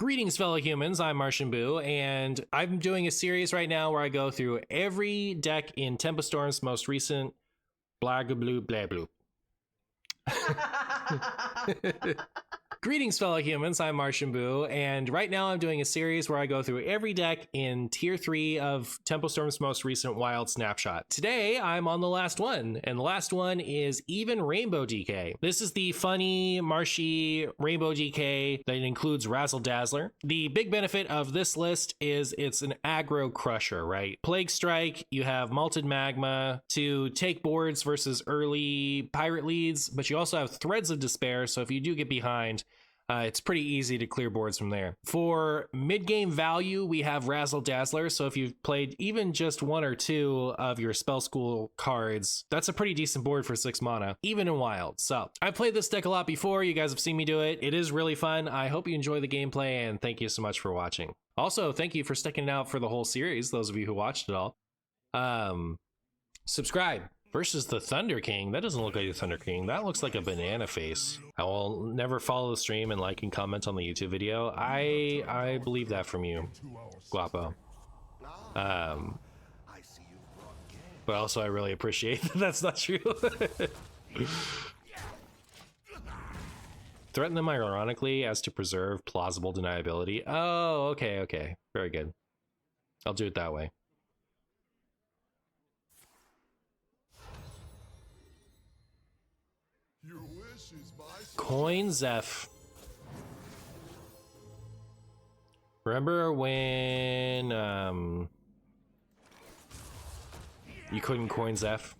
Greetings, fellow humans. I'm MartianBuu, and I'm doing a series right now where I go through every deck in Tempo Storm's most recent blah blue blah blue. Greetings, fellow humans. I'm MartianBuu, and right now I'm doing a series where I go through every deck in Tier 3 of Tempo Storm's most recent Wild Snapshot. Today, I'm on the last one, and the last one is Even Rainbow DK. This is the funny, marshy Rainbow DK that includes Razzle Dazzler. The big benefit of this list is it's an aggro crusher, right? Plague Strike, you have Malted Magma to take boards versus early Pirate leads, but you also have Threads of Despair, so if you do get behind, it's pretty easy to clear boards from there. For mid-game value, we have Razzle Dazzler, so if you've played even just one or two of your Spell School cards, that's a pretty decent board for 6 mana, even in Wild. So, I've played this deck a lot before, you guys have seen me do it. It is really fun. I hope you enjoy the gameplay, and thank you so much for watching. Also, thank you for sticking it out for the whole series, those of you who watched it all. Subscribe. Versus the Thunder King. That doesn't look like a Thunder King. That looks like a banana face. I will never follow the stream and like and comment on the YouTube video. I believe that from you, Guapo. But also I really appreciate that that's not true. Threaten them ironically as to preserve plausible deniability. Oh, okay. Very good. I'll do it that way. Coin Zeph. Remember when you couldn't coin Zeph?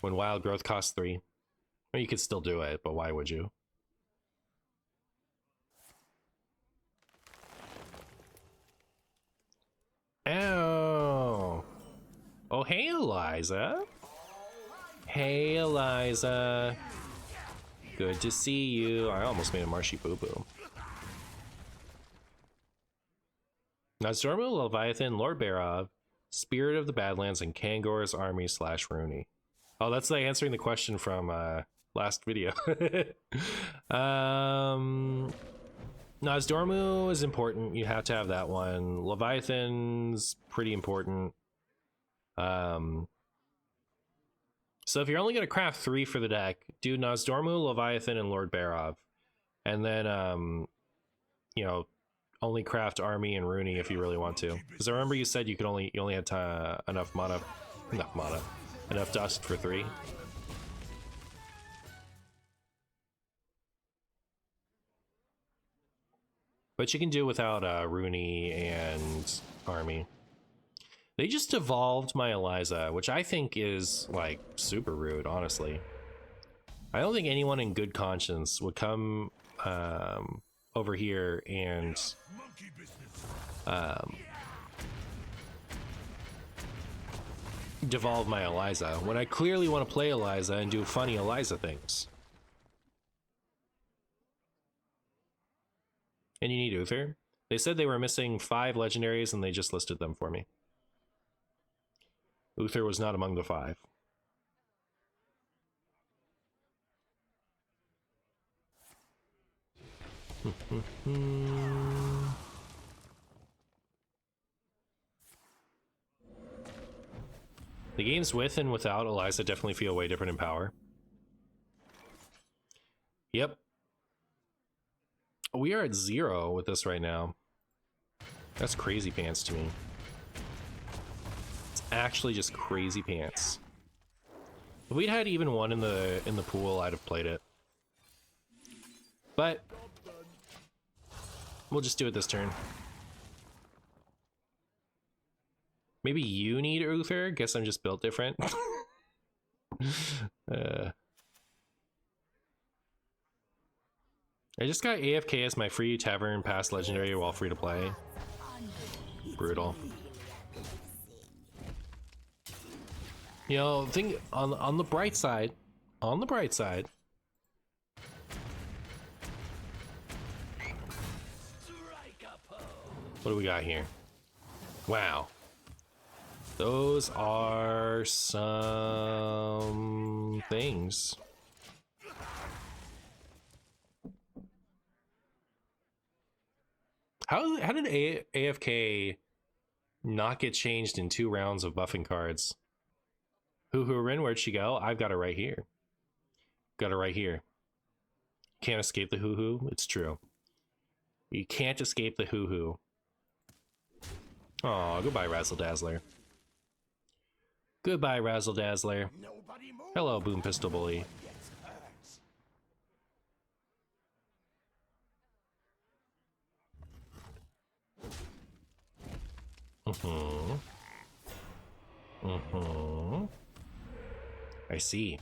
When Wild Growth cost 3? Well, you could still do it, but why would you? Oh. Oh, hey, Eliza. Hey, Eliza. Good to see you. I almost made a marshy boo-boo. Nozdormu, Leviathan, Lord Barov, Spirit of the Badlands, and Kangor's Army / Rooney. Oh, that's like answering the question from last video. Nozdormu is important. You have to have that one. Leviathan's pretty important. So if you're only going to craft 3 for the deck, do Nozdormu, Leviathan, and Lord Barov. And then, you know, only craft Army and Rooney if you really want to. Because I remember you said you only had enough dust for 3. But you can do without Rooney and Army. They just evolved my Eliza, which I think is, like, super rude, honestly. I don't think anyone in good conscience would come over here and devolve my Eliza, when I clearly want to play Eliza and do funny Eliza things. And you need Uther. They said they were missing 5 legendaries and they just listed them for me. Uther was not among the 5. The games with and without Eliza definitely feel way different in power. Yep. We are at 0 with this right now. That's crazy pants to me. Actually just crazy pants. If we'd had even 1 in the pool, I'd have played it. But we'll just do it this turn. Maybe you need Uther? Guess I'm just built different. I just got AFK as my free Tavern Pass legendary while free to play. Brutal. You know, think on the bright side, what do we got here? Wow. Those are some things. How did AFK not get changed in 2 rounds of buffing cards? Hoo-Hoo-Rin, where'd she go? I've got her right here. Got her right here. Can't escape the Hoo-Hoo. It's true. You can't escape the Hoo-Hoo. Oh, goodbye, Razzle Dazzler. Goodbye, Razzle Dazzler. Hello, Boom Pistol Bully. I see.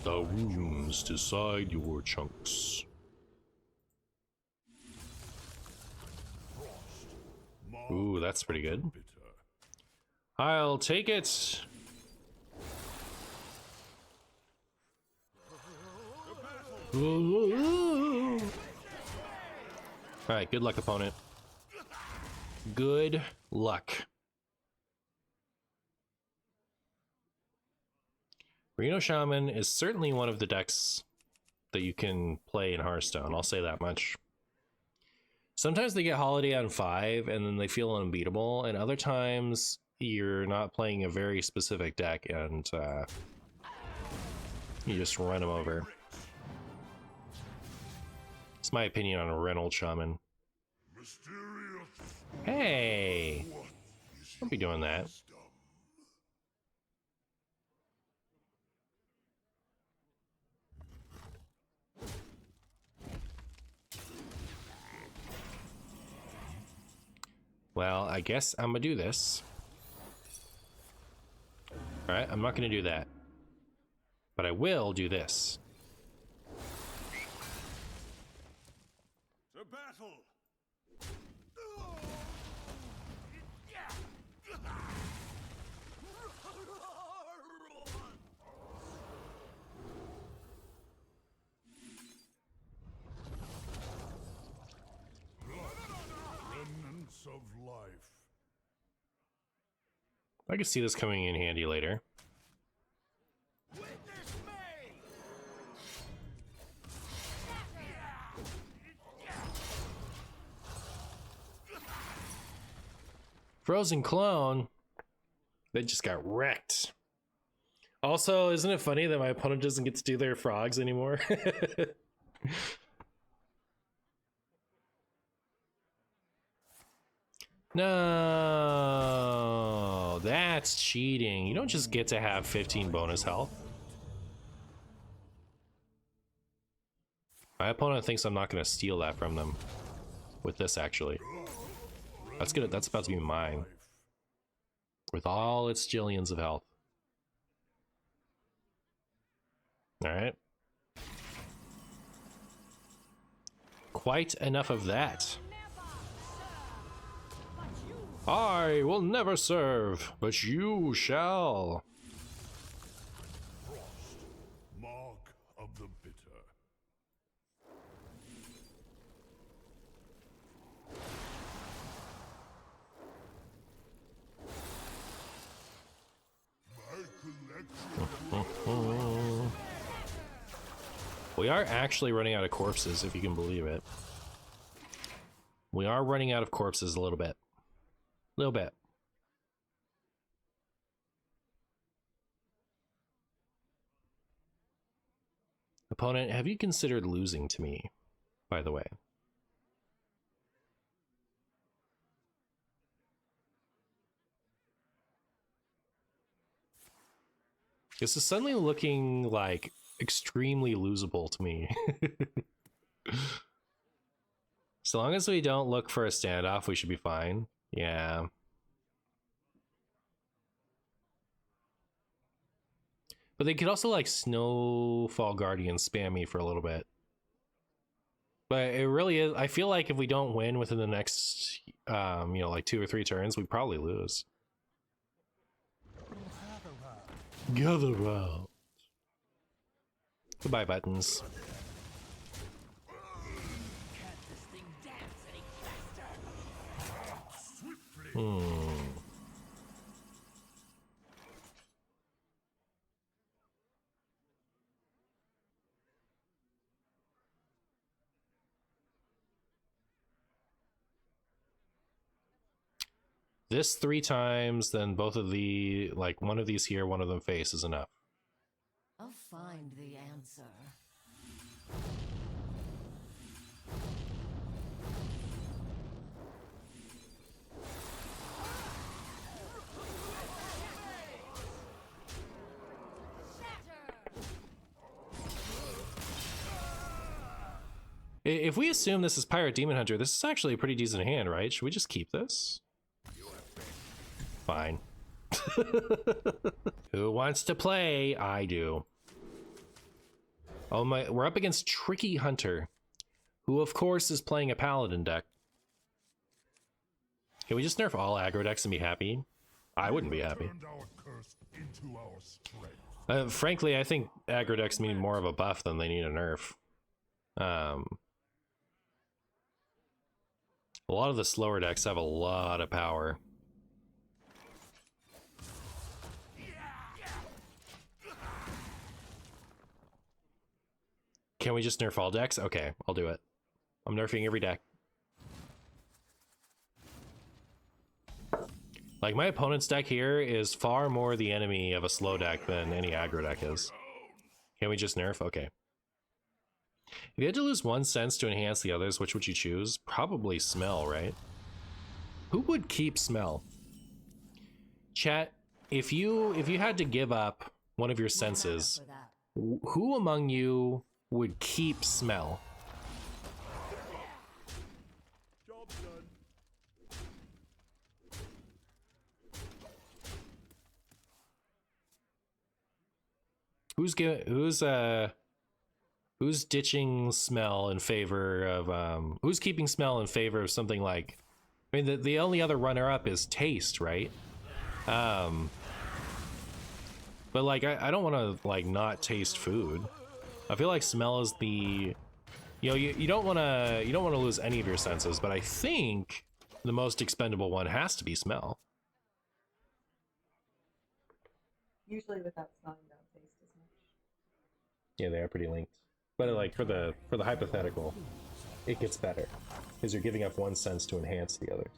The runes decide your chunks. Ooh, that's pretty good. I'll take it. Alright, good luck, opponent. Good luck. Reno Shaman is certainly one of the decks that you can play in Hearthstone, I'll say that much. Sometimes they get Holiday on 5 and then they feel unbeatable, and other times you're not playing a very specific deck and you just run them over. It's my opinion on a Reno Shaman. Hey! Don't be doing that. Well, I guess I'm gonna do this. Alright, I'm not gonna do that. But I will do this. To battle! Remnants of life. I can see this coming in handy later. Witness me! Frozen Clone. They just got wrecked. Also, isn't it funny that my opponent doesn't get to do their frogs anymore? No, that's cheating. You don't just get to have 15 bonus health. My opponent thinks I'm not going to steal that from them with this, actually. That's good. That's about to be mine. With all its jillions of health. Alright. Quite enough of that. I will never serve, but you shall. Frost, mark of the bitter. My collection. We are actually running out of corpses, if you can believe it. We are running out of corpses a little bit. Little bit. Opponent, have you considered losing to me, by the way? This is suddenly looking like extremely losable to me. As long as we don't look for a standoff, we should be fine. Yeah. But they could also like Snowfall Guardian spam me for a little bit. But it really is. I feel like if we don't win within the next, you know, like 2 or 3 turns, we probably lose. Gather round. Goodbye, buttons. This 3 times, then both of the, like, one of these here, one of them face is enough. I'll find the answer. If we assume this is Pirate Demon Hunter, this is actually a pretty decent hand, right? Should we just keep this? Fine. Who wants to play? I do. Oh my, we're up against Tricky Hunter, who of course is playing a Paladin deck. Can we just nerf all aggro decks and be happy? I wouldn't be happy. Frankly, I think aggro decks need more of a buff than they need a nerf. A lot of the slower decks have a lot of power. Can we just nerf all decks? Okay, I'll do it. I'm nerfing every deck. Like, my opponent's deck here is far more the enemy of a slow deck than any aggro deck is. Can we just nerf? Okay. If you had to lose 1 sense to enhance the others, which would you choose? Probably smell, right? Who would keep smell? Chat, if you had to give up one of your senses, who among you would keep smell? Job done. Who's ditching smell in favor of who's keeping smell in favor of something like, I mean, the only other runner up is taste, right? But like I don't want to like not taste food. I feel like smell is the, you know, you don't want to lose any of your senses, but I think the most expendable one has to be smell. Usually without smelling, don't taste as much. Yeah, they are pretty linked. But like for the hypothetical, it gets better because you're giving up 1 sense to enhance the others.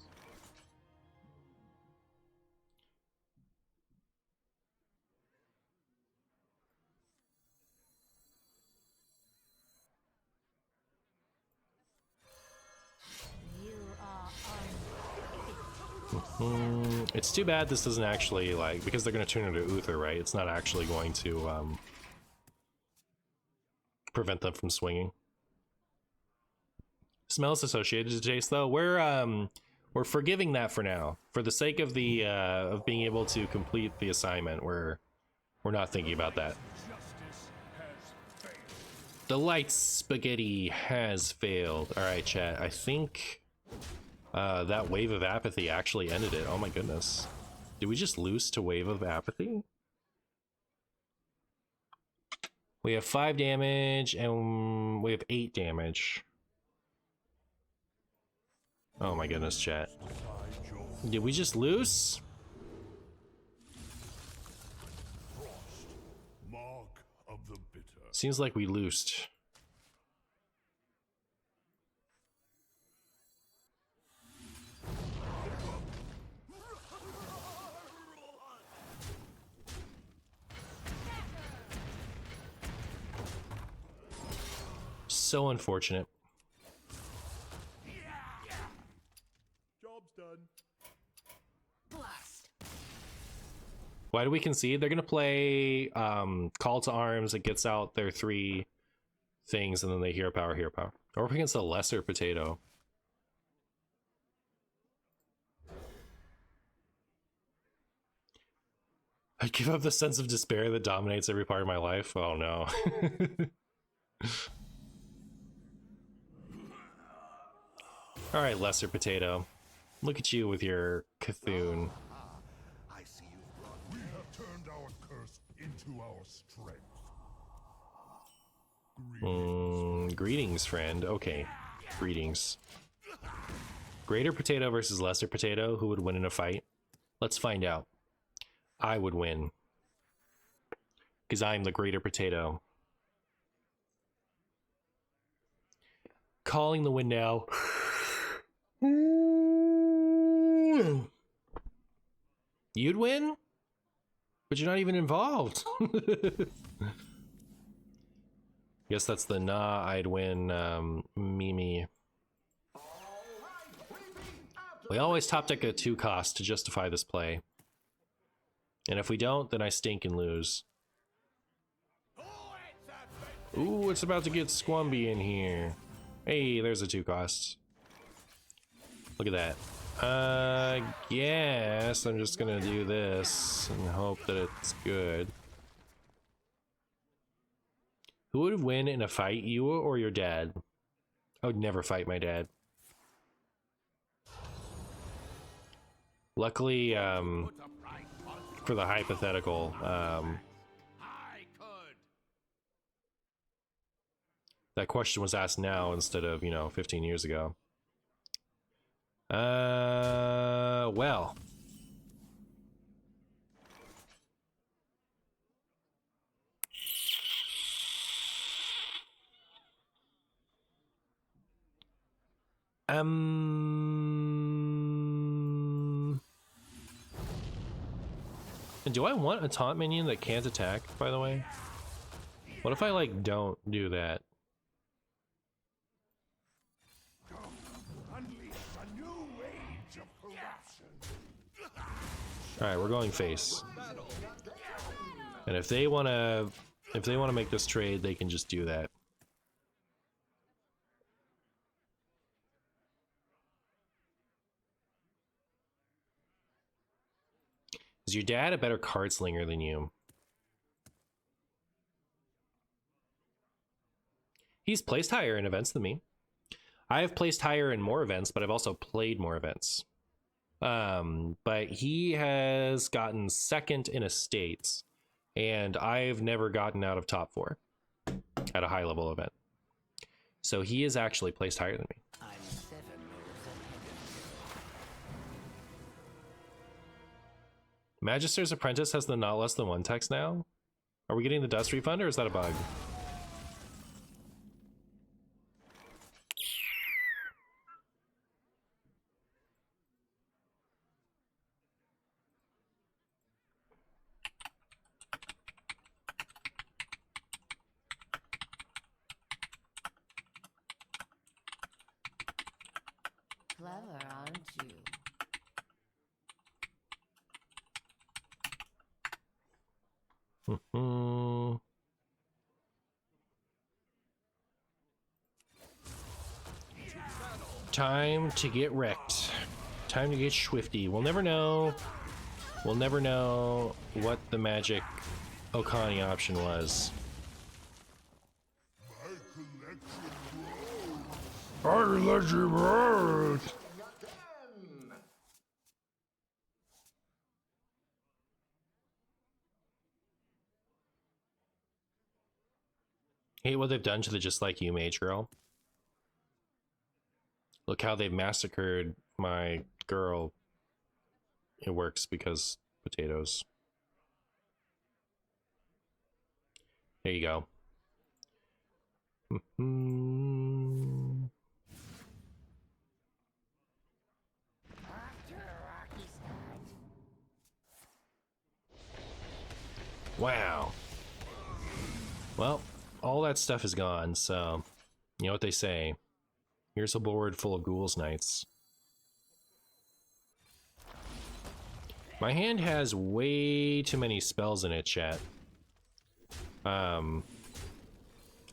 It's too bad this doesn't actually, like, because they're going to turn into Uther, right? It's not actually going to prevent them from swinging. Smells associated to taste, though. We're forgiving that for now, for the sake of the of being able to complete the assignment. We're not thinking about that. The light spaghetti has failed. All right, chat. I think that wave of apathy actually ended it. Oh my goodness. Did we just lose to wave of apathy? We have 5 damage and we have 8 damage. Oh my goodness, chat. Did we just lose? Mark of the bitter. Seems like we loosed. So unfortunate. Job's done. Blast. Why do we concede? They're gonna play Call to Arms. It gets out their 3 things, and then they hero power, hero power. Or we're against a lesser potato. I give up the sense of despair that dominates every part of my life. Oh no. All right, lesser potato. Look at you with your Cthulhu. I see you brought. We have turned our curse into our strength. Greetings, friend. Okay, greetings. Greater potato versus lesser potato. Who would win in a fight? Let's find out. I would win. Because I'm the greater potato. Calling the win now. You'd win? But you're not even involved. Guess that's the nah, I'd win Mimi. We always top deck a 2 cost to justify this play. And if we don't, then I stink and lose. Ooh, it's about to get Squumby in here. Hey, there's a 2 cost. Look at that. Guess I'm just gonna do this and hope that it's good. Who would win in a fight, you or your dad? I would never fight my dad. Luckily, for the hypothetical, that question was asked now instead of, 15 years ago. Well. Do I want a taunt minion that can't attack, by the way? What if I, like, don't do that? Alright, we're going face. And if they wanna make this trade, they can just do that. Is your dad a better card slinger than you? He's placed higher in events than me. I have placed higher in more events, but I've also played more events. But he has gotten second in estates, and I've never gotten out of top 4 at a high level event. So he is actually placed higher than me. Magister's Apprentice has the not less than 1 text now? Are we getting the dust refund or is that a bug? Clever, aren't you? Time to get wrecked. Time to get swifty. We'll never know. We'll never know what the magic Okani option was. I let you ride. Hate what they've done to the Just Like You mage girl. Look how they've massacred my girl. It works because potatoes. There you go. Wow. Well, all that stuff is gone, so you know what they say. Here's a board full of ghouls knights. My hand has way too many spells in it, chat. I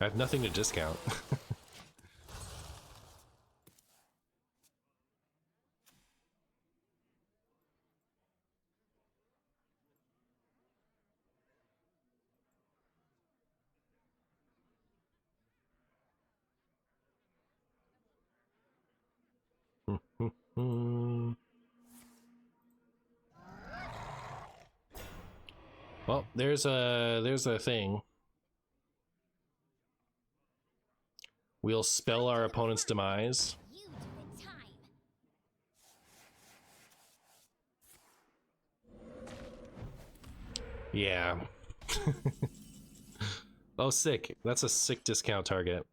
have nothing to discount. Hmm. Well, there's a thing. We'll spell our opponent's demise. You do in time. Yeah. Oh, sick. That's a sick discount target.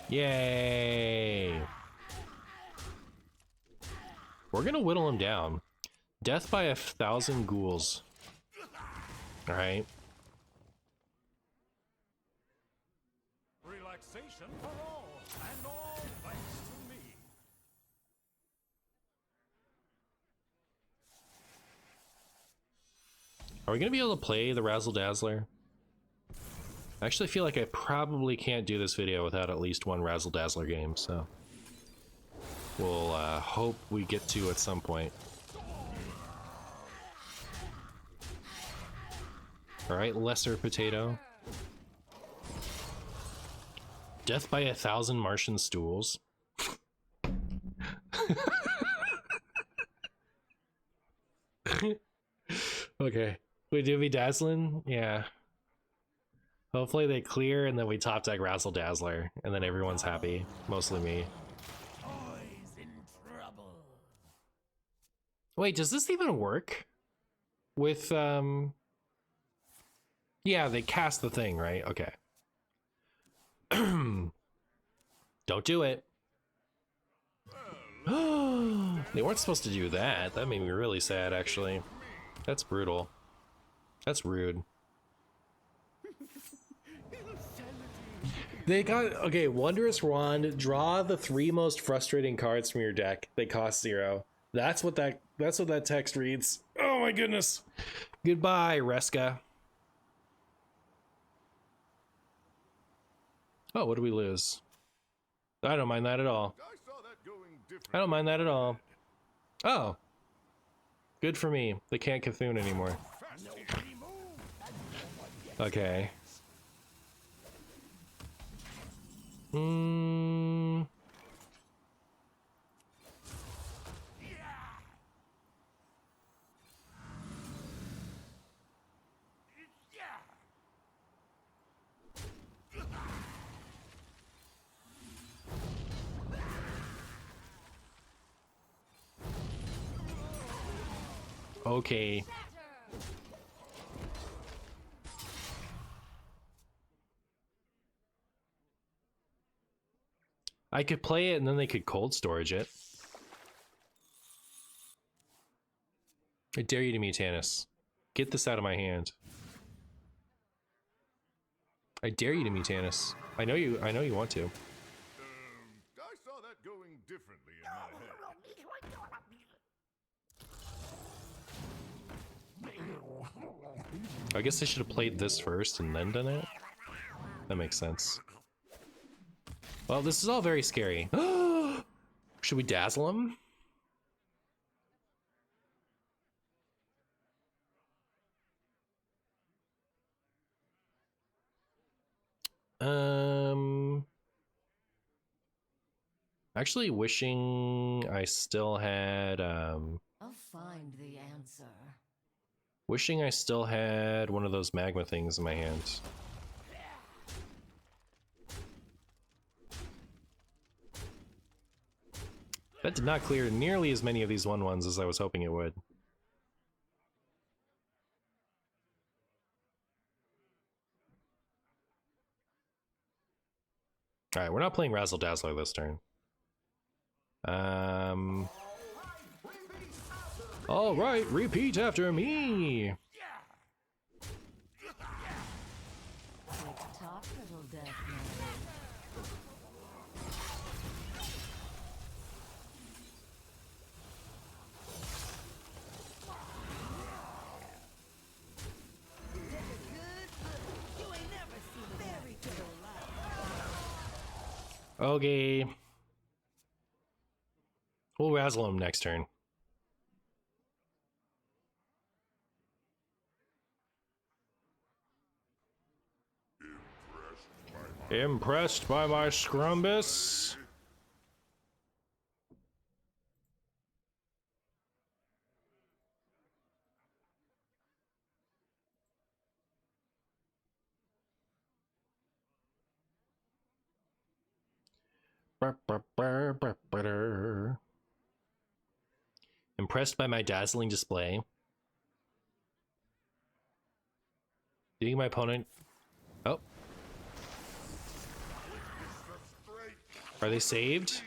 Yay! We're gonna whittle him down. Death by 1,000 ghouls. Alright. Relaxation for all, and all thanks to me. Are we gonna be able to play the Razzle Dazzler? I actually feel like I probably can't do this video without at least one Razzle Dazzler game, so we'll hope we get to at some point. Alright, lesser potato. Death by 1,000 Martian stools. Okay. We do be dazzling? Yeah. Hopefully they clear and then we top deck Razzle Dazzler and then everyone's happy. Mostly me. Boys in trouble. Wait, does this even work? With, yeah, they cast the thing, right? Okay. Don't do it. They weren't supposed to do that. That made me really sad, actually. That's brutal. That's rude. They got, okay, Wondrous Wand, draw the 3 most frustrating cards from your deck. They cost 0. That's what that text reads. Oh my goodness. Goodbye, Reska. Oh, what do we lose? I don't mind that at all. I saw that going different. I don't mind that at all. Oh. Good for me. They can't Cthulhu anymore. Okay. Okay. I could play it and then they could cold storage it. I dare you to Mutanus. Get this out of my hand. I dare you to Mutanus. I know you want to. I saw that going differently in my head. I guess I should have played this first and then done it. That makes sense. Well, this is all very scary. Should we dazzle him? Actually wishing I still had, I'll find the answer. wishing I still had one of those magma things in my hand. That did not clear nearly as many of these 1/1s as I was hoping it would. Alright, we're not playing Razzle Dazzler this turn. Alright, repeat after me! Tick-tock, little death man. Okay. We'll Razzle him next turn. Impressed by my scrumbus? Impressed by my dazzling display? Do you think my opponent... Oh. Are they saved?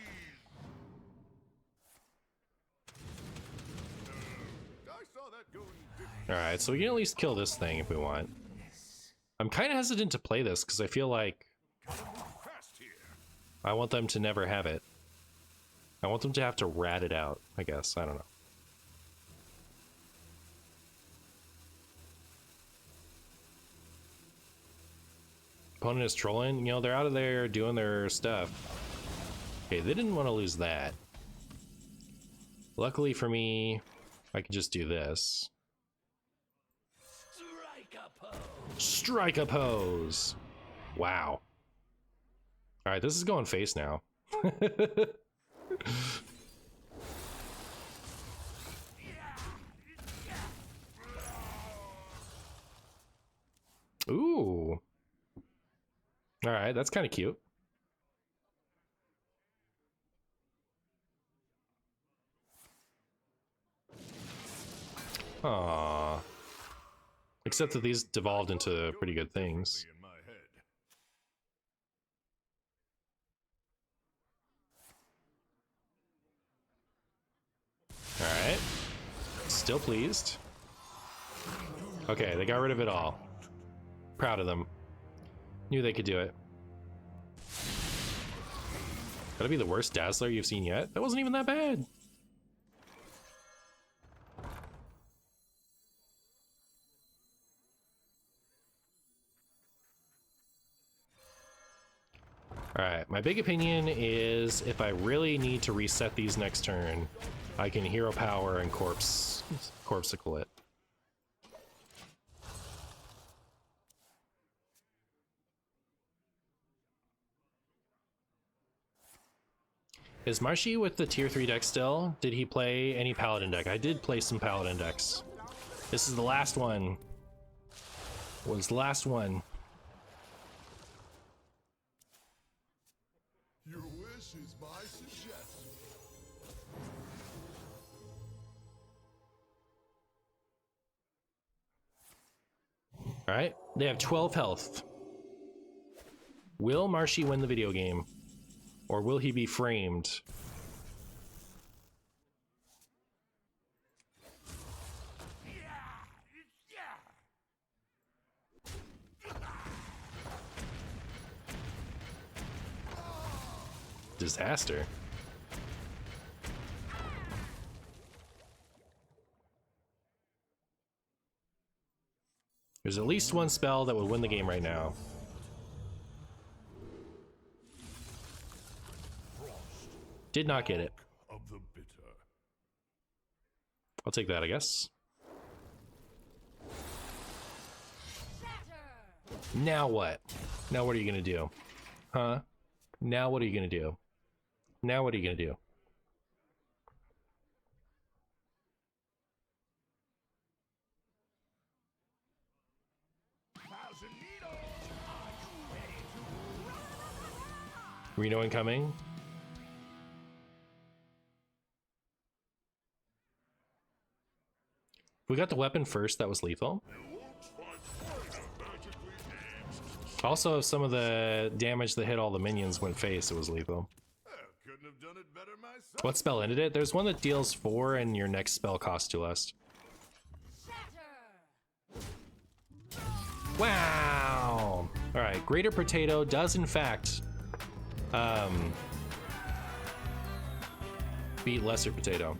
Alright, so we can at least kill this thing if we want. I'm kind of hesitant to play this because I feel like I want them to never have it. I want them to have to rat it out, I guess. I don't know. Opponent is trolling. You know, they're out of there doing their stuff. Okay, they didn't want to lose that. Luckily for me, I can just do this. Strike a pose! Wow. Alright, this is going face now. Ooh. Alright, that's kind of cute. Aww. Except that these devolved into pretty good things. Alright. Still pleased. Okay, they got rid of it all. Proud of them. Knew they could do it. Gotta be the worst Dazzler you've seen yet? That wasn't even that bad. Alright, my big opinion is if I really need to reset these next turn, I can hero power and corpsicle it. Is Marshy with the tier 3 deck still? Did he play any Paladin deck? I did play some Paladin decks. This is the last one. Was the last one. Your wish is my suggestion. Alright, they have 12 health. Will Marshy win the video game? Or will he be framed? Disaster. There's at least one spell that would win the game right now. Did not get it. Of the bitter. I'll take that, I guess. Now what? Now what are you gonna do? Huh? Now what are you gonna do? Now what are you gonna do? Reno incoming. We got the weapon first, that was lethal. Also, some of the damage that hit all the minions went face, it was lethal. Couldn't have done it better myself. What spell ended it? There's one that deals 4 and your next spell costs 2 less. Wow! Alright, Greater Potato does in fact beat Lesser Potato.